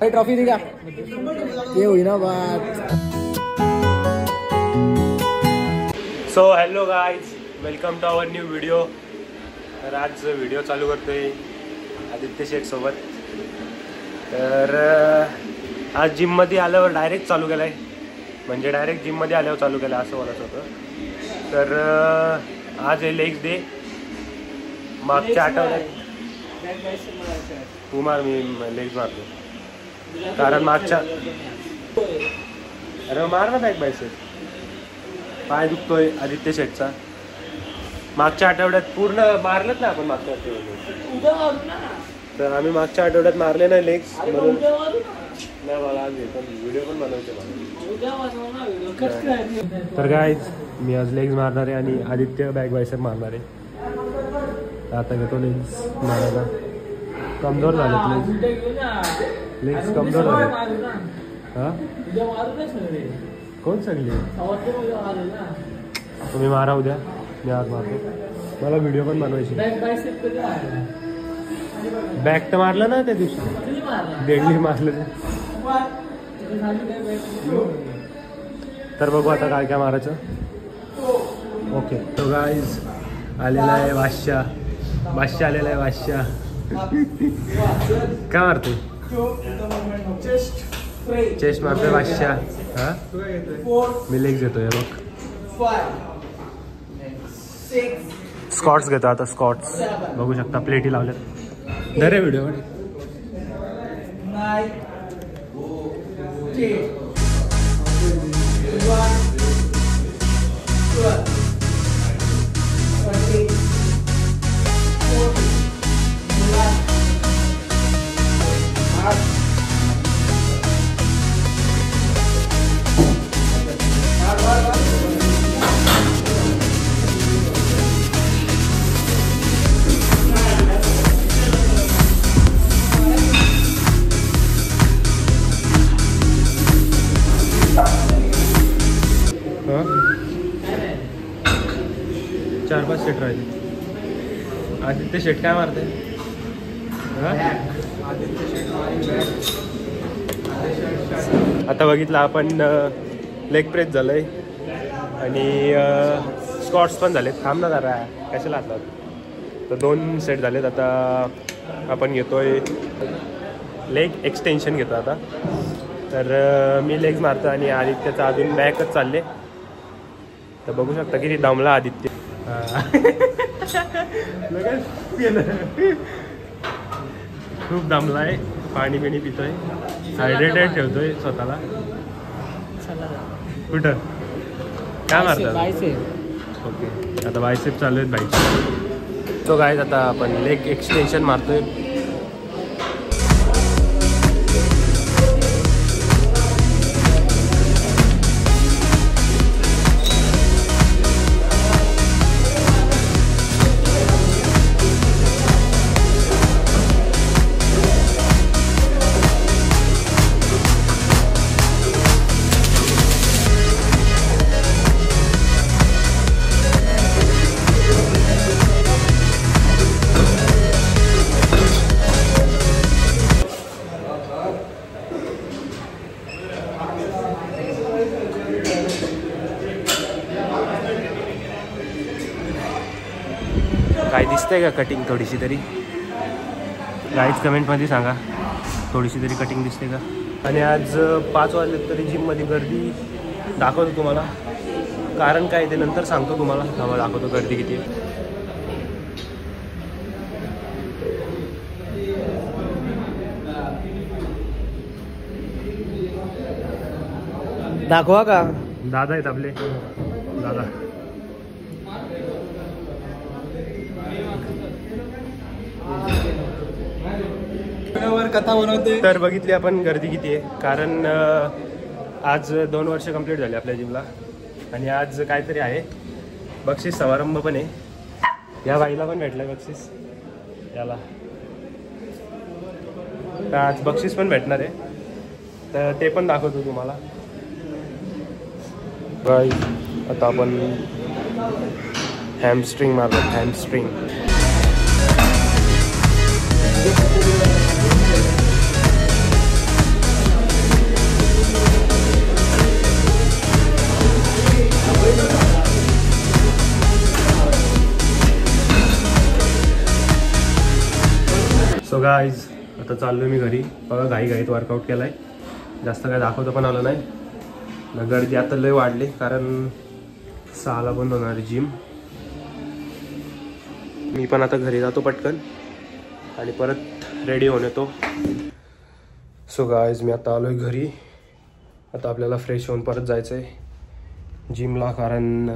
Trophy दिखा ये हुई ना बात। So hello guys, welcome to our new video. तर आज व्हिडिओ चालू करतोय आदित्य शेठ सोबत। तर आज जिममध्ये आल्यावर डायरेक्ट चालू केलं आहे, म्हणजे डायरेक्ट जिममध्ये आल्यावर चालू केलं असं बोलायचं होतं। तर आज आहे लेग्स डे। मागच्या आठवड्यात तू मार, मी लेग्स मारतो कारण मागच्या अरे मार ना बॅक बायसेप। पाय दुखतोय आदित्य शेठचा। मागच्या आठवड्यात पूर्ण मारलंच ना आपण मागच्या आठवड्यात। तर आम्ही मागच्या आठवड्यात मारले नाही लेग्स म्हणून नाही मला आज व्हिडिओ पण बनवायचे। तर गाईज मी आज लेग्स मारणार आहे आणि आदित्य बॅक बायसेप मारणार आहे। आता घेतो लेग्स मारायला। कमजोर झालेत लेग्स कमजोर झाले। हा कोण सांगले तुम्ही मारा उद्या, मी आज मारतो। मला व्हिडिओ पण बनवायची। बॅक तर मारलं ना त्या दिवशी, डेडली मारलं। तर बघू आता काय काय मारायचं। ओके तो गाईज आलेला आहे बादशाह आलेला आहे बादशाह। काय मारतोय? चेस्ट मारतोय बादशाह। हा मी लेग्स घेतोय बघ। स्कॉट्स घेतो आता, स्कॉट्स बघू शकता प्लेटी लावल्यात। धरे व्हिडिओ चार पाच सेट राहिले। आदित्य शेट काय मारते? आता बघितलं आपण लेग प्रेस झालंय आणि स्क्वॉट्स पण झालेत। थांब ना जरा, कशाला हात लावतो? तर 2 सेट झालेत। आता आपण घेतोय लेग एक्सटेन्शन घेतो आता। तर मी लेग्स मारतो आणि आदित्यचा अजून बॅकच चालले। तर बघू शकता किती दमला आदित्य। खूप दमलाय, पाणी बिणी पितोय, हायड्रेटेड ठेवतोय स्वतःला। कुठं काय मारतात? ओके आता बायसेप चालू आहेत बाईक। तो गाईज आता आपण लेग एक्सटेन्शन मारतोय। काय दिसतंय का कटिंग थोडीशी तरी? गाईज कमेंटमध्ये सांगा थोडीशी तरी कटिंग दिसते का? आणि आज 5 वाजले तरी जिममध्ये गर्दी दाखवतो तुम्हाला। कारण काय ते नंतर सांगतो तुम्हाला। आम्हाला दाखवतो गर्दी किती आहे। दाखवा का? दादा आहेत आपले दादा। कथा बनवते। तर बघितली आपण गर्दी किती आहे। कारण आज 2 वर्ष कंप्लीट झाले आपल्या जिमला आणि आज काहीतरी आहे, बक्षीस समारंभ पण आहे। या बाईला पण भेटलं बक्षीस याला। तर आज बक्षीस पण भेटणार आहे, तर ते पण दाखवतो तुम्हाला। आता आपण हॅमस्ट्रिंग मारलं हॅमस्ट्रिंग. सो गाईज आता चाललो मी घरी. बघा घाईत वर्कआउट केला आहे. जास्त काय दाखवतं पण आलं नाही. गर्दी आता लय वाढली कारण 6ला बंद होणार जिम. मी पण आता घरी जातो पटकन आणि परत रेडी होऊन येतो. सो गाईज मी आता आलो आहे घरी. आता आपल्याला फ्रेश होऊन परत जायचं आहे जिमला कारण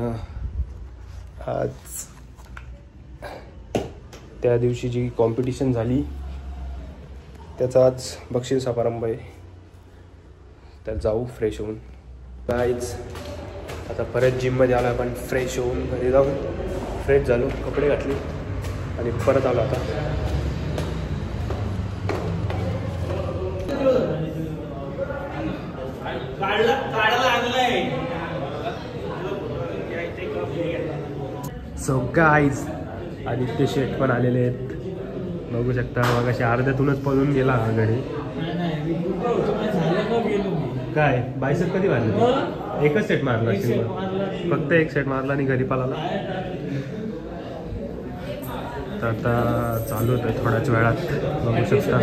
आज त्या दिवशी जी कॉम्पिटिशन झाली त्याचा आज बक्षीस समारंभ आहे. तर जाऊ फ्रेश होऊन. गाईज आता परत जिममध्ये आलो आपण. फ्रेश होऊन घरी जाऊन फ्रेश झालो, कपडे घातले आणि परत आलो आता. सो गाईज आदित्य शेठ पण आलेले आहेत. बघू शकता मग अशा अर्ध्यातूनच पळून गेला हा घडी. काय बायसेप कधी मारली? एकच सेट मारला असेल, फक्त एक सेट मारला आणि घरी पळाला. तर आता चालू होतं थोड्याच वेळात. बघू शकता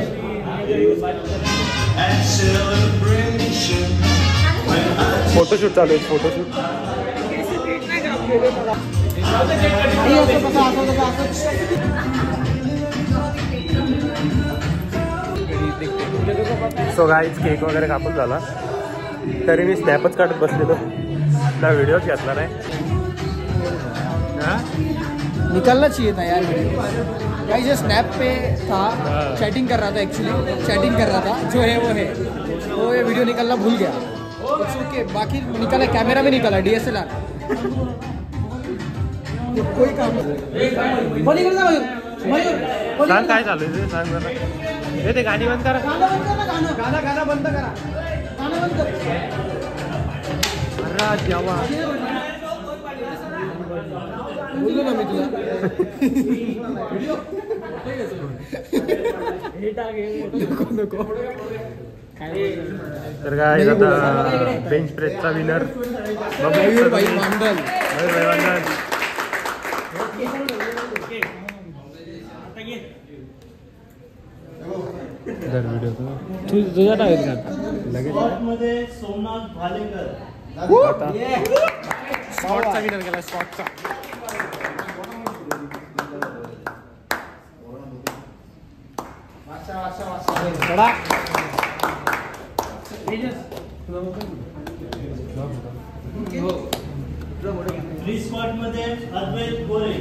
फोटोशूट चालू आहे. फोटोशूट सो गाईज केक वगैरे कापून झाला तरी मी स्नॅपच काढत बसलेलो ना, व्हिडिओच घेतला नाही. निकलना चाहिए था यार गाइस. ये स्नैप पे था, चैटिंग कर रहा था एक्चुअली, चैटिंग कर रहा था जो है वो है. तो ये वीडियो निकलना भूल गया. ओके बाकी निकला, कैमरा भी निकला, DSLR. कोई काम सांग काय चालू आहे सांग जरा. हे ते गाणी बंद करा. गाना बंद करा. गाना बंद कर. अरे देवा बोललो ना मी तुला. नको. तर काय आता बेंच प्रेसचा विनर मयूरभाई मांडल. तुझा टाकेल का लगेच सोमनाथ भालेकर स्पॉटचा विनर केला. स्पॉटचा फ्री स्पॉट मध्ये अद्वैत गोरे.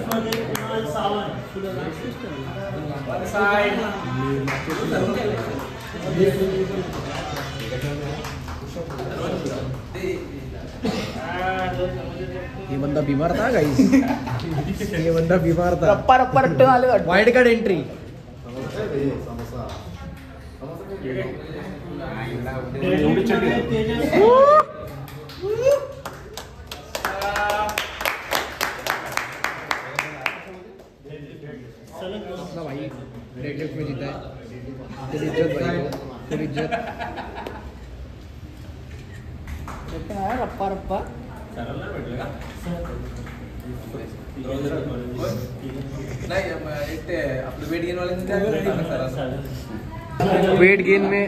मध्ये कुणाल सावंत. ये बंदा बीमार था गाइस. ये बंदा बीमार था. रप्पा रट्टे वाले वाइल्ड कार्ड एंट्री. भाई डेडलिफ्ट में जीता है. फिर इज्जत भाई को, फिर इज्जत. रप्पा वेट गेन में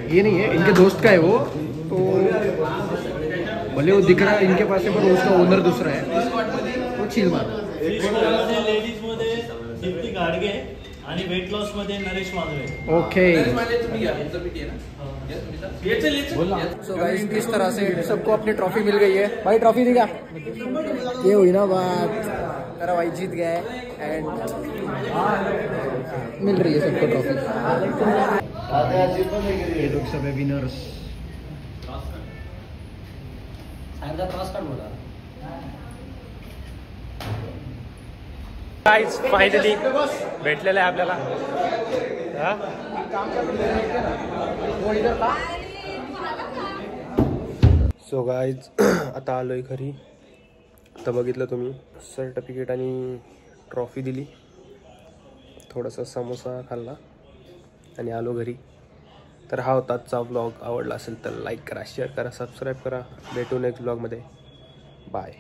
ये नहीं है, इनके दोस्त का है वो. तो भले वो दिख रहा है इनके पास है पर उसका ओनर दूसरा है. वो चिल मार. लेडीज मध्ये दीप्ती गाडगे आणि वेट लॉस मध्ये नरेश माधवे. ओके सो गाइस इस तरह से सबको अपनी ट्रॉफी मिल गई है. भाई ट्रॉफी दिखा, ये हुई ना बात. तेरा भाई जीत गया है एंड मिल रही है सबको ट्रॉफी. ये लोग सब है विनर्स. गाइस फायनली भेटलेलं आहे आपल्याला. सो गाइज आता आलोय घरी. आता बघितलं तुम्ही सर्टिफिकेट आणि ट्रॉफी दिली, थोडासा समोसा खाल्ला आणि आलो घरी. तर हा होता आजचा ब्लॉग. आवडला असेल तर लाईक करा, शेअर करा, सबस्क्राईब करा. भेटू नेक्स्ट ब्लॉगमध्ये. बाय.